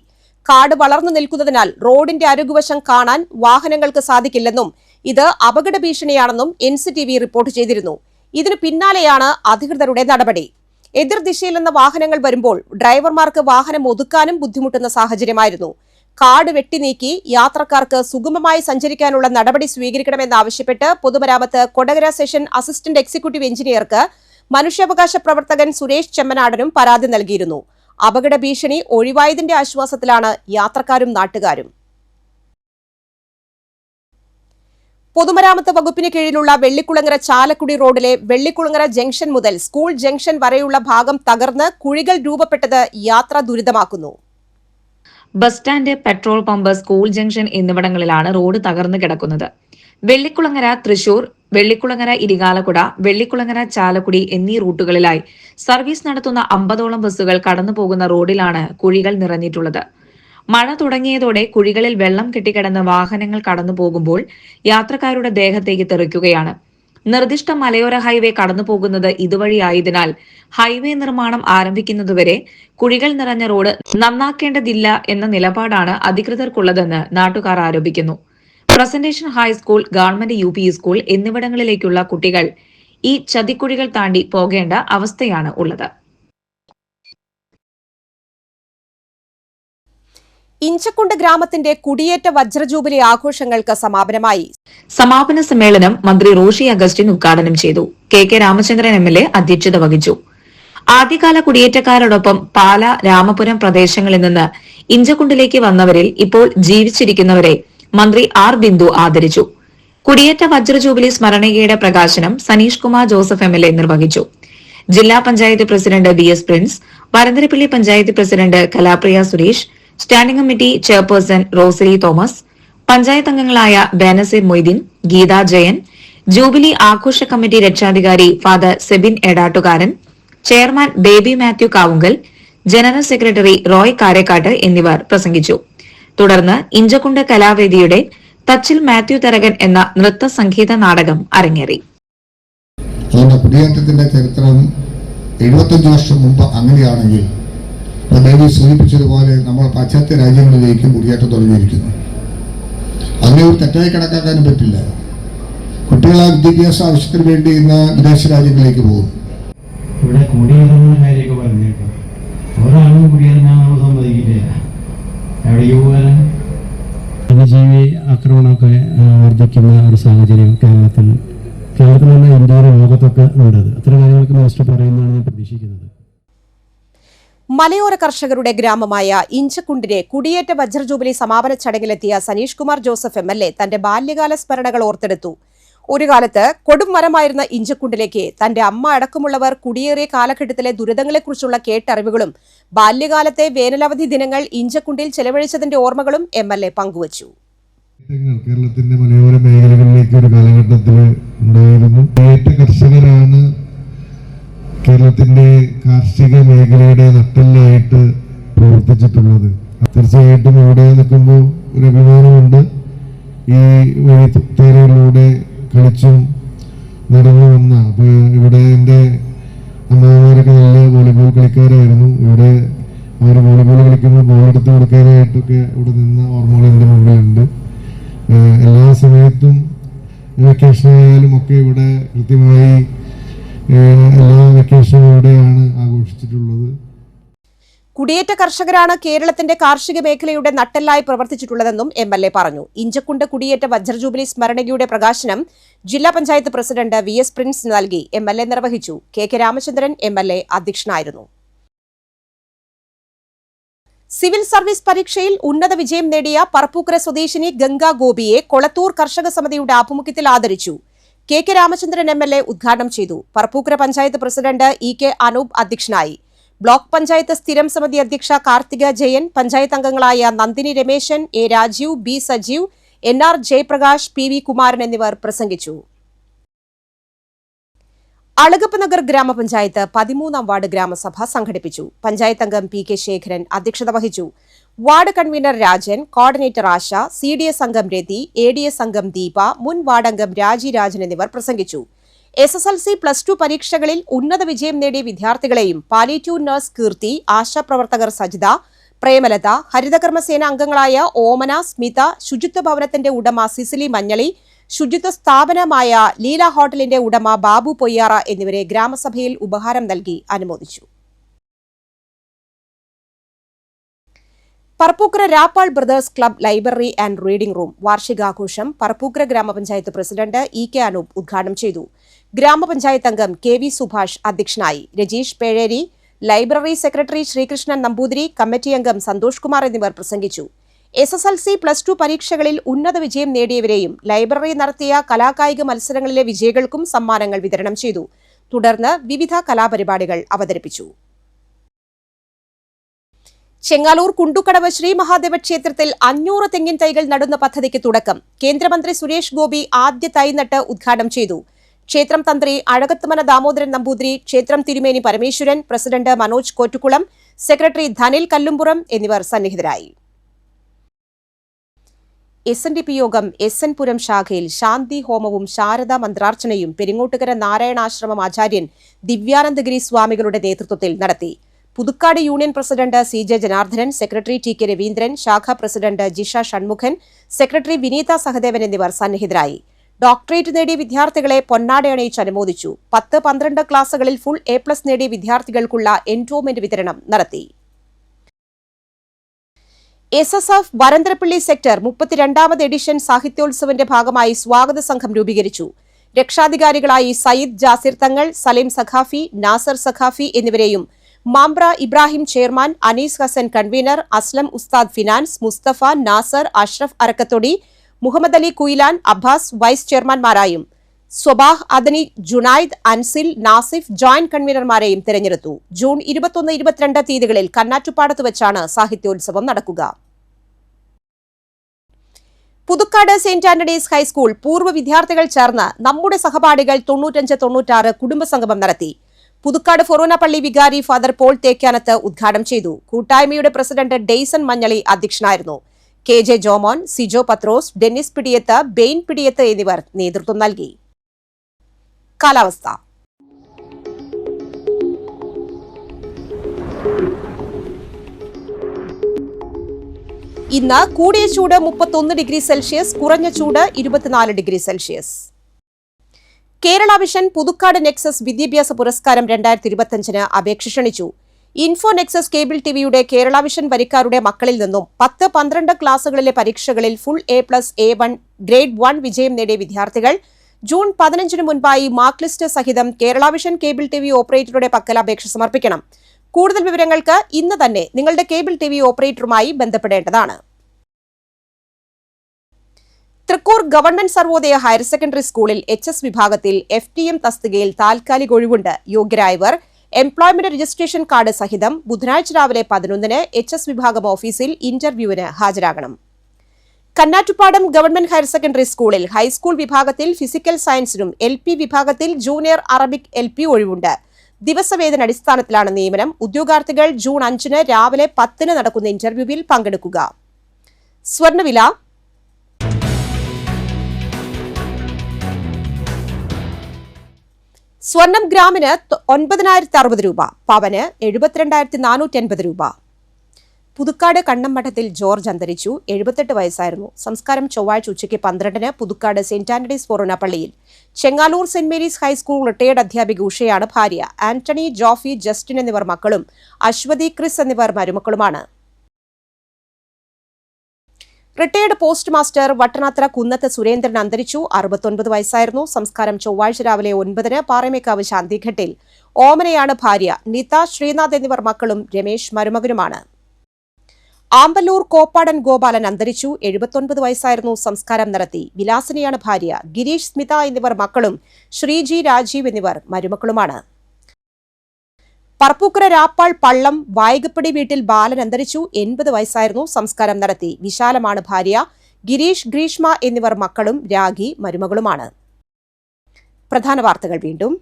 കാട് വളർന്നു നിൽക്കുന്നതിനാൽ റോഡിന്റെ അരുകുവശം കാണാൻ വാഹനങ്ങൾക്ക് സാധിക്കില്ലെന്നും ഇത് അപകട ഭീഷണിയാണെന്നും NCTV റിപ്പോർട്ട് ചെയ്തിരുന്നു. ഇതിനു പിന്നാലെയാണ് അധികൃതരുടെ നടപടി. എതിർദിശയിൽ നിന്ന് വാഹനങ്ങൾ വരുമ്പോൾ ഡ്രൈവർമാർക്ക് വാഹനം ഒതുക്കാനും ബുദ്ധിമുട്ടുന്ന സാഹചര്യമായിരുന്നു. കാട് വെട്ടിനീക്കി യാത്രക്കാർക്ക് സുഗമമായി സഞ്ചരിക്കാനുള്ള നടപടി സ്വീകരിക്കണമെന്നാവശ്യപ്പെട്ട് പൊതുമരാമത്ത് കൊടകര സെഷൻ അസിസ്റ്റന്റ് എക്സിക്യൂട്ടീവ് എഞ്ചിനീയർക്ക് മനുഷ്യാവകാശ പ്രവർത്തകൻ സുരേഷ് ചെമ്മനാടനും പരാതി നൽകിയിരുന്നു. അപകട ഭീഷണി ഒഴിവായതിന്റെ ആശ്വാസത്തിലാണ് യാത്രക്കാരും നാട്ടുകാരും. പൊതുമരാമത്ത് വകുപ്പിന് കീഴിലുള്ള വെള്ളിക്കുളങ്ങര ചാലക്കുടി റോഡിലെ വെള്ളിക്കുളങ്ങര ജംഗ്ഷൻ മുതൽ സ്കൂൾ ജംഗ്ഷൻ വരെയുള്ള ഭാഗം തകർന്ന് കുഴികൾ രൂപപ്പെട്ടത് യാത്ര ദുരിതമാക്കുന്നു. Bus stand, petrol pump, school junction എന്നിവിടങ്ങളിലാണ് റോഡ് തകർന്നു കിടക്കുന്നത്. വെള്ളിക്കുളങ്ങര തൃശൂർ, വെള്ളിക്കുളങ്ങര ഇരിങ്ങാലക്കുട, വെള്ളിക്കുളങ്ങര ചാലക്കുടി എന്നീ റൂട്ടുകളിലായി സർവീസ് നടത്തുന്ന 50ഓളം ബസ്സുകൾ കടന്നുപോകുന്ന റോഡിലാണ് കുഴികൾ നിറഞ്ഞിട്ടുള്ളത്. മഴ തുടങ്ങിയതോടെ കുഴികളിൽ വെള്ളം കെട്ടിക്കിടന്ന് വാഹനങ്ങൾ കടന്നു പോകുമ്പോൾ യാത്രക്കാരുടെ ദേഹത്തേക്ക് തെറിക്കുകയാണ്. നിർദ്ദിഷ്ട മലയോര ഹൈവേ കടന്നു പോകുന്നത് ഇതുവഴിയായതിനാൽ ഹൈവേ നിർമ്മാണം ആരംഭിക്കുന്നതുവരെ കുഴികൾ നിറഞ്ഞ റോഡ് നന്നാക്കേണ്ടതില്ല എന്ന നിലപാടാണ് അധികൃതർക്കുള്ളതെന്ന് നാട്ടുകാർ ആരോപിക്കുന്നു. Presentation high school, government UP school എന്നിവിടങ്ങളിലേക്കുള്ള കുട്ടികൾ ഈ ചതിക്കുഴികൾ താണ്ടി പോകേണ്ട അവസ്ഥയാണ് ഉള്ളത്. ഇഞ്ചക്കുണ്ട് ഗ്രാമത്തിന്റെ കുടിയേറ്റ വജ്രജൂബിലി ആഘോഷങ്ങൾക്ക് സമാപനമായി. സമാപന സമ്മേളനം മന്ത്രി റോഷി അഗസ്റ്റിൻ ഉദ്ഘാടനം ചെയ്തു. KK രാമചന്ദ്രൻ MLA അധ്യക്ഷത വഹിച്ചു. ആദ്യകാല കുടിയേറ്റക്കാരോടൊപ്പം പാല, രാമപുരം പ്രദേശങ്ങളിൽ നിന്ന് ഇഞ്ചക്കുണ്ടിലേക്ക് വന്നവരിൽ ഇപ്പോൾ ജീവിച്ചിരിക്കുന്നവരെ മന്ത്രി R. ബിന്ദു ആദരിച്ചു. കുടിയേറ്റ വജ്രജൂബിലി സ്മരണയുടെ പ്രകാശനം സനീഷ് കുമാർ ജോസഫ് MLA നിർവഹിച്ചു. ജില്ലാ panchayat president VS Prince, Varantharappilly panchayat president Kalapriya Suresh, standing committee chairperson Rosily Thomas, panchayat അംഗങ്ങളായ ബേനസീർ മൊയ്തീൻ, ഗീത ജയൻ, ജൂബിലി ആഘോഷ കമ്മിറ്റി രക്ഷാധികാരി father Sebin Edattukaran, chairman Baby Matthew Kavungal, general secretary Roy Karekkatt എന്നിവർ പ്രസംഗിച്ചു. തുടർന്ന് ഇഞ്ചക്കുണ്ട് കലാവേദിയുടെ തച്ചിൽ മാത്യു തരകൻ എന്ന നൃത്ത സംഗീത നാടകം അരങ്ങേറി. കുടിയേറ്റത്തിന്റെ ചരിത്രം 75 വർഷം മുമ്പ് അങ്ങനെയാണെങ്കിൽ ദേവി സൂചിപ്പിച്ചതുപോലെ നമ്മൾ പാശ്ചാത്യ രാജ്യങ്ങളിലേക്കും കുടിയേറ്റം തുടങ്ങിയിരിക്കുന്നു. അതിനെ ഒരു തെറ്റായി കണക്കാക്കാനും പറ്റില്ല. കുട്ടികളെ വിദ്യാഭ്യാസ ആവശ്യത്തിന് വേണ്ടി ഇന്ന് വിദേശ രാജ്യങ്ങളിലേക്ക് പോകും. ഇവിടെ കുടിയേറുന്ന കാര്യമൊക്കെ പറഞ്ഞു കേട്ടോ. ഒരാളും കുടിയേറാൻ നമ്മൾ സമ്മതിക്കില്ല. എവിടേക്ക് പോകാനാണ്? വന്യജീവി ആക്രമണമൊക്കെ വർദ്ധിക്കുന്ന ഒരു സാഹചര്യം കേരളത്തിൽ തന്നെ ഇന്ത്യയുടെ ലോകത്തൊക്കെ ഉണ്ടത്. അത്തരം കാര്യങ്ങൾക്ക് മിനിസ്റ്റർ പറയുന്നതാണ് ഞാൻ പ്രതീക്ഷിക്കുന്നത്. മലയോര കർഷകരുടെ ഗ്രാമമായ ഇഞ്ചക്കുണ്ടിനെ കുടിയേറ്റ വജ്രജൂബിലി സമാപന ചടങ്ങിലെത്തിയ സനീഷ് കുമാർ ജോസഫ് MLA തന്റെ ബാല്യകാല സ്മരണകൾ ഓർത്തെടുത്തു. ഒരു കാലത്ത് കൊടും മരമായിരുന്ന ഇഞ്ചക്കുണ്ടിലേക്ക് തന്റെ അമ്മ അടക്കമുള്ളവർ കുടിയേറിയ കാലഘട്ടത്തിലെ ദുരിതങ്ങളെക്കുറിച്ചുള്ള കേട്ടറിവുകളും ബാല്യകാലത്തെ വേനലവധി ദിനങ്ങൾ ഇഞ്ചക്കുണ്ടിൽ ചെലവഴിച്ചതിന്റെ ഓർമ്മകളും MLA പങ്കുവച്ചു. കേരളത്തിന്റെ മലയോര മേഖലകളിലേക്ക് ഒരു കാലഘട്ടത്തിൽ ഉണ്ടായിരുന്നു. കർഷകരാണ് കേരളത്തിന്റെ കാർഷിക മേഖലയുടെ നട്ടെല്ലായിട്ട് പ്രവർത്തിച്ചിട്ടുള്ളത്. തീർച്ചയായിട്ടും ഇവിടെ നിൽക്കുമ്പോൾ ഒരു അഭിമാനമുണ്ട്. ഈ വഴിത്തേരയിലൂടെ കളിച്ചും നടന്നു വന്ന ഇവിടെ എൻ്റെ അമ്മമാരൊക്കെ നല്ല വോളിബോൾ കളിക്കാരായിരുന്നു. ഇവിടെ അവർ വോളിബോൾ കളിക്കുമ്പോൾ ബോളെടുത്ത് കൊടുക്കാനായിട്ടൊക്കെ ഇവിടെ നിന്ന ഓർമ്മകൾ എൻ്റെ മുമ്പിലുണ്ട്. എല്ലാ സമയത്തും വെക്കേഷനായാലും ഒക്കെ ഇവിടെ കൃത്യമായി എല്ലാ വെക്കേഷനും ഇവിടെയാണ് ആഘോഷിച്ചിട്ടുള്ളത്. കുടിയേറ്റ കർഷകരാണ് കേരളത്തിന്റെ കാർഷിക മേഖലയുടെ നട്ടെല്ലായി പ്രവർത്തിച്ചിട്ടുള്ളതെന്നും MLA പറഞ്ഞു. ഇഞ്ചക്കുണ്ട് കുടിയേറ്റ വജ്രജൂബിലി സ്മരണയുടെ പ്രകാശനം ജില്ലാ പഞ്ചായത്ത് പ്രസിഡന്റ് VS പ്രിൻസ് നൽകി MLA നിർവഹിച്ചു. KK രാമചന്ദ്രൻ MLA അധ്യക്ഷനായിരുന്നു. സിവിൽ സർവീസ് പരീക്ഷയിൽ ഉന്നത വിജയം നേടിയ പറപ്പൂക്കര സ്വദേശിനി ഗംഗ ഗോപിയെ കൊളത്തൂർ കർഷക സമിതിയുടെ ആഭിമുഖ്യത്തിൽ ആദരിച്ചു. KK രാമചന്ദ്രൻ MLA ഉദ്ഘാടനം ചെയ്തു. പറപ്പൂക്കര പഞ്ചായത്ത് പ്രസിഡന്റ് EK അനൂപ് അധ്യക്ഷനായി. ബ്ലോക്ക് പഞ്ചായത്ത് സ്ഥിരം സമിതി അധ്യക്ഷ കാർത്തിക ജയൻ, പഞ്ചായത്ത് അംഗങ്ങളായ Nandini Rameshan, A Rajeev, B Sajeev, NR Jayaprakash, PV Kumaran എന്നിവർ പ്രസംഗിച്ചു. അളഗപ്പ് നഗർ ഗ്രാമപഞ്ചായത്ത് 13ാം വാർഡ് ഗ്രാമസഭ സംഘടിപ്പിച്ചു. പഞ്ചായത്ത് അംഗം PK ശേഖരൻ അധ്യക്ഷത വഹിച്ചു. വാർഡ് കൺവീനർ രാജൻ, കോർഡിനേറ്റർ ആശ, CDS അംഗം രതി, ADS അംഗം ദീപ, മുൻ വാർഡ് അംഗം രാജി രാജൻ എന്നിവർ പ്രസംഗിച്ചു. SSLC +2 പരീക്ഷകളിൽ ഉന്നത വിജയം നേടിയ വിദ്യാർത്ഥികളെയും പാലിയേറ്റീവ് നഴ്സ് കീർത്തി, ആശാപ്രവർത്തകർ സജിത, പ്രേമലത, ഹരിതകർമ്മസേന അംഗങ്ങളായ ഓമന, സ്മിത, ശുചിത്വ ഭവനത്തിന്റെ ഉടമ സിസിലി മഞ്ഞളി, ശുചിത്വ സ്ഥാപനമായ ലീല ഹോട്ടലിന്റെ ഉടമ ബാബു പൊയ്യാറ എന്നിവരെ ഗ്രാമസഭയിൽ ഉപഹാരം നൽകി അനുമോദിച്ചു. Parappukkara Rappal brothers club library and reading room വാർഷികാഘോഷം പറപ്പൂക്കര ഗ്രാമപഞ്ചായത്ത് പ്രസിഡന്റ് EK അനൂപ് ഉദ്ഘാടനം ചെയ്തു. ഗ്രാമപഞ്ചായത്ത് അംഗം KV സുഭാഷ് അധ്യക്ഷനായി. Rajeesh Pezheri, library secretary Sreekrishnan Namboothiri, committee അംഗം സന്തോഷ് കുമാർ എന്നിവർ പ്രസംഗിച്ചു. SSLC +2 പരീക്ഷകളിൽ ഉന്നത വിജയം നേടിയവരെയും ലൈബ്രറി നടത്തിയ കലാകായിക മത്സരങ്ങളിലെ വിജയികൾക്കും സമ്മാനങ്ങൾ വിതരണം ചെയ്തു. തുടർന്ന് വിവിധ കലാപരിപാടികൾ അവതരിപ്പിച്ചു. ചെങ്ങാലൂർ കുണ്ടുകടവ് ശ്രീ മഹാദേവ ക്ഷേത്രത്തിൽ 500 തെങ്ങിൻ തൈകൾ നടുന്ന പദ്ധതിക്ക് തുടക്കം. കേന്ദ്രമന്ത്രി സുരേഷ് ഗോപി ആദ്യ തൈ നട്ട് ഉദ്ഘാടനം ചെയ്തു. ക്ഷേത്രം തന്ത്രി അഴകത്തുമന ദാമോദരൻ നമ്പൂതിരി, ക്ഷേത്രം തിരുമേനി പരമേശ്വരൻ, പ്രസിഡന്റ് മനോജ് കോറ്റുകുളം, സെക്രട്ടറി ധനിൽ കല്ലുംപുറം എന്നിവർ സന്നിഹിതരായി. SNDP യോഗം SN പുരം ശാഖയിൽ ശാന്തി ഹോമവും ശാരദാ മന്ത്രാർച്ചനയും പെരിങ്ങോട്ടുകര നാരായണാശ്രമം ആചാര്യൻ ദിവ്യാനന്ദഗിരി സ്വാമികളുടെ നേതൃത്വത്തിൽ നടത്തി. Puthukkad union president CJ Janardhanan, secretary TK Raveendran, ശാഖാ പ്രസിഡന്റ് ജിഷ ഷൺമുഖൻ, സെക്രട്ടറി വിനീത സഹദേവൻ എന്നിവർ സന്നിഹിതരായി. ഡോക്ടറേറ്റ് നേടിയ വിദ്യാർത്ഥികളെ പൊന്നാടയണിയിച്ച് അനുമോദിച്ചു. 10-12 ക്ലാസുകളിൽ ഫുൾ A+ നേടിയ വിദ്യാർത്ഥികൾക്കുള്ള എൻഡോമെന്റ് വിതരണം നടത്തി. SSF വരന്തരപ്പള്ളി സെക്ടർ 32ാമത് എഡിഷൻ സാഹിത്യോത്സവന്റെ ഭാഗമായി സ്വാഗത സംഘം രൂപീകരിച്ചു. രക്ഷാധികാരികളായി സയ്യിദ് ജാസിർ തങ്ങൾ, സലീം സഖാഫി, നാസർ സഖാഫി എന്നിവരെയും Mambra Ibrahim chairman, Anees Hasan convener, Aslam Ustad finance, Musthafa, Nasar, Ashraf Arakkathodi, Muhammad Ali Kuyilan, Abbas vice ചെയർമാൻമാരായും സ്വബാഹ് അദനി, ജുനൈദ്, അൻസിൽ, നാസിഫ് ജോയിന്റ് കൺവീനർമാരെയും തെരഞ്ഞെടുത്തു. ജൂൺ 21-22 തീയതികളിൽ കന്നാറ്റുപാടത്ത് വെച്ചാണ് സാഹിത്യോത്സവം നടക്കുക. പുതുക്കാട് സെന്റ് ആന്റണീസ് ഹൈസ്കൂൾ പൂർവ്വ വിദ്യാർത്ഥികൾ ചേർന്ന് നമ്മുടെ സഹപാഠികൾ 95-96 കുടുംബസംഗമം നടത്തി. പുതുക്കാട് ഫൊറോന പള്ളി വികാരി ഫാദർ പോൾ തേക്കാനത്ത് ഉദ്ഘാടനം ചെയ്തു. കൂട്ടായ്മയുടെ പ്രസിഡന്റ് ഡെയ്സൺ മഞ്ഞളി അധ്യക്ഷനായിരുന്നു. KJ ജോമോൻ, സിജോ പത്രോസ്, ഡെന്നിസ് പിടിയത്ത്, ബെയിൻ പിടിയത്ത് എന്നിവർ നേതൃത്വം നൽകി. കാലാവസ്ഥ. ഇന്ന് കൂടിയ ചൂട് 31 ഡിഗ്രി സെൽഷ്യസ്, കുറഞ്ഞ ചൂട് 24 degree Celsius. Kerala vision Puthukkad Nexus വിദ്യാഭ്യാസ പുരസ്കാരം 2025 അപേക്ഷ ക്ഷണിച്ചു. ഇൻഫോ നെക്സസ് കേബിൾ ടിവിയുടെ കേരള വിഷൻ വരിക്കാരുടെ മക്കളിൽ നിന്നും 10-12 ക്ലാസുകളിലെ പരീക്ഷകളിൽ ഫുൾ A+, A1, ഗ്രേഡ് 1 വിജയം നേടിയ വിദ്യാർത്ഥികൾ ജൂൺ 15 മുൻപായി മാർക്ക് ലിസ്റ്റ് സഹിതം കേരള വിഷൻ കേബിൾ ടിവി ഓപ്പറേറ്ററുടെ പക്കൽ അപേക്ഷ സമർപ്പിക്കണം. കൂടുതൽ വിവരങ്ങൾക്ക് ഇന്ന് തന്നെ നിങ്ങളുടെ കേബിൾ ടിവി ഓപ്പറേറ്ററുമായി ബന്ധപ്പെടേണ്ടതാണ്. Thrikkur government Sarvodaya higher secondary സ്കൂളിൽ HS വിഭാഗത്തിൽ FTM തസ്തികയിൽ താൽക്കാലിക ഒഴിവുണ്ട്. യോഗ്യരായവർ എംപ്ലോയ്മെന്റ് രജിസ്ട്രേഷൻ കാർഡ് സഹിതം ബുധനാഴ്ച രാവിലെ 11-ന് HS വിഭാഗം ഓഫീസിൽ ഇന്റർവ്യൂവിന് ഹാജരാകണം. കന്നാറ്റുപാടം ഗവൺമെന്റ് ഹയർ സെക്കൻഡറി സ്കൂളിൽ ഹൈസ്കൂൾ വിഭാഗത്തിൽ ഫിസിക്കൽ സയൻസിനും LP വിഭാഗത്തിൽ ജൂനിയർ അറബിക് LP ഒഴിവുണ്ട്. ദിവസവേതന അടിസ്ഥാനത്തിലാണ് നിയമനം. ഉദ്യോഗാർത്ഥികൾ ജൂൺ 5-ന് രാവിലെ 10-ന് നടക്കുന്ന ഇന്റർവ്യൂവിൽ പങ്കെടുക്കുക. സ്വർണ്ണവില. സ്വർണം ഗ്രാമിന് 9,060 രൂപ, പവന് 72,480 രൂപ. പുതുക്കാട് കണ്ണംമഠത്തിൽ ജോർജ് അന്തരിച്ചു. 78 വയസ്സായിരുന്നു. സംസ്കാരം ചൊവ്വാഴ്ച ഉച്ചയ്ക്ക് 12-ന് പുതുക്കാട് സെന്റ് ആന്റണീസ് ഫൊറോന പള്ളിയിൽ. Chengaloor saint Mary's high school retired അധ്യാപിക ഉഷയാണ് ഭാര്യ. ആന്റണി, ജോഫി, ജസ്റ്റിൻ എന്നിവർ മക്കളും അശ്വതി, ക്രിസ് എന്നിവർ മരുമക്കളുമാണ്. റിട്ടയർഡ് പോസ്റ്റ് മാസ്റ്റർ വട്ടനാത്ര കുന്നത്ത് സുരേന്ദ്രൻ അന്തരിച്ചു. 69 വയസ്സായിരുന്നു. സംസ്കാരം ചൊവ്വാഴ്ച രാവിലെ 9-ന് പാറമേക്കാവ് ശാന്തിഘട്ടിൽ. ഓമനയാണ് ഭാര്യ. നിത, ശ്രീനാഥ് എന്നിവർ മക്കളും രമേശ് മരുമകനുമാണ്. ആമ്പല്ലൂർ കോപ്പാടൻ ഗോപാലൻ അന്തരിച്ചു. 79 വയസ്സായിരുന്നു. സംസ്കാരം നടത്തി. വിലാസിനിയാണ് ഭാര്യ. ഗിരീഷ്, സ്മിത എന്നിവർ മക്കളും ശ്രീജി, രാജീവ് എന്നിവർ മരുമക്കളുമാണ്. പറപ്പൂക്കര രാപ്പാൾ പള്ളം വായകപ്പടി വീട്ടിൽ ബാലൻ അന്തരിച്ചു. 80 വയസ്സായിരുന്നു. സംസ്കാരം നടത്തി. വിശാലമാണ് ഭാര്യ. ഗിരീഷ്, ഗ്രീഷ്മ എന്നിവർ മക്കളും രാഗി മരുമകളുമാണ്. പ്രധാന വാർത്തകൾ വീണ്ടും.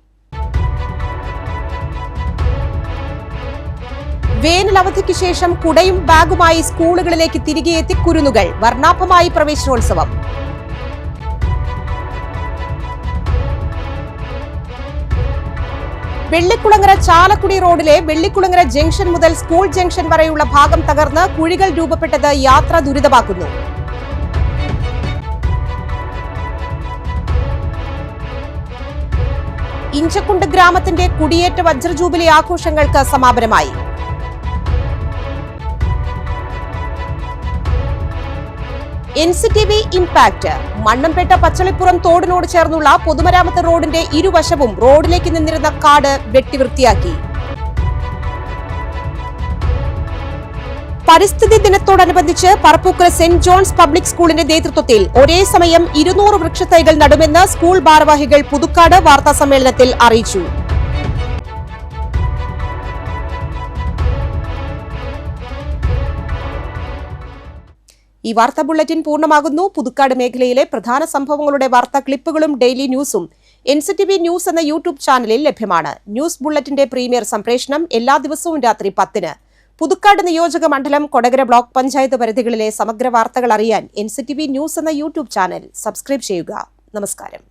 വേനലവധിക്ക് ശേഷം കുടയും ബാഗുമായി സ്കൂളുകളിലേക്ക് തിരികെ എത്തി കുരുന്നുകൾ. വർണ്ണാഭമായി പ്രവേശനോത്സവം. വെള്ളിക്കുളങ്ങര ചാലക്കുടി റോഡിലെ വെള്ളിക്കുളങ്ങര ജംഗ്ഷൻ മുതൽ സ്കൂൾ ജംഗ്ഷൻ വരെയുള്ള ഭാഗം തകർന്ന് കുഴികൾ രൂപപ്പെട്ടത് യാത്ര ദുരിതമാക്കുന്നു. ഇഞ്ചക്കുണ്ട് ഗ്രാമത്തിന്റെ കുടിയേറ്റ വജ്രജൂബിലി ആഘോഷങ്ങൾക്ക് സമാപനമായി. NCTV impact. മണ്ണമ്പേട്ട പച്ചളിപ്പുറം തോടിനോട് ചേർന്നുള്ള പൊതുമരാമത്ത് റോഡിന്റെ ഇരുവശവും റോഡിലേക്ക് നിന്നിരുന്ന കാട് വെട്ടിവൃത്തിയാക്കി. പരിസ്ഥിതി ദിനത്തോടനുബന്ധിച്ച് പറപ്പൂക്കര സെന്റ് ജോൺസ് പബ്ലിക് സ്കൂളിന്റെ നേതൃത്വത്തിൽ ഒരേ സമയം 200 വൃക്ഷത്തൈകൾ നടുമെന്ന് സ്കൂൾ ഭാരവാഹികൾ പുതുക്കാട് വാർത്താസമ്മേളനത്തിൽ അറിയിച്ചു. ഈ വാർത്താ ബുള്ളറ്റിൻ പൂർണ്ണമാകുന്നു. പുതുക്കാട് മേഖലയിലെ പ്രധാന സംഭവങ്ങളുടെ വാർത്താ ക്ലിപ്പുകളും ഡെയിലി ന്യൂസും NCTV ന്യൂസ് എന്ന യൂട്യൂബ് ചാനലിൽ ലഭ്യമാണ്. ന്യൂസ് ബുള്ളറ്റിന്റെ പ്രീമിയർ സംപ്രേഷണം എല്ലാ ദിവസവും രാത്രി 10-ന്. പുതുക്കാട് നിയോജക മണ്ഡലം, കൊടകര ബ്ലോക്ക് പഞ്ചായത്ത് പരിധികളിലെ സമഗ്ര വാർത്തകൾ അറിയാൻ NCTV ന്യൂസ് എന്ന യൂട്യൂബ് ചാനൽ സബ്സ്ക്രൈബ് ചെയ്യുക. നമസ്കാരം.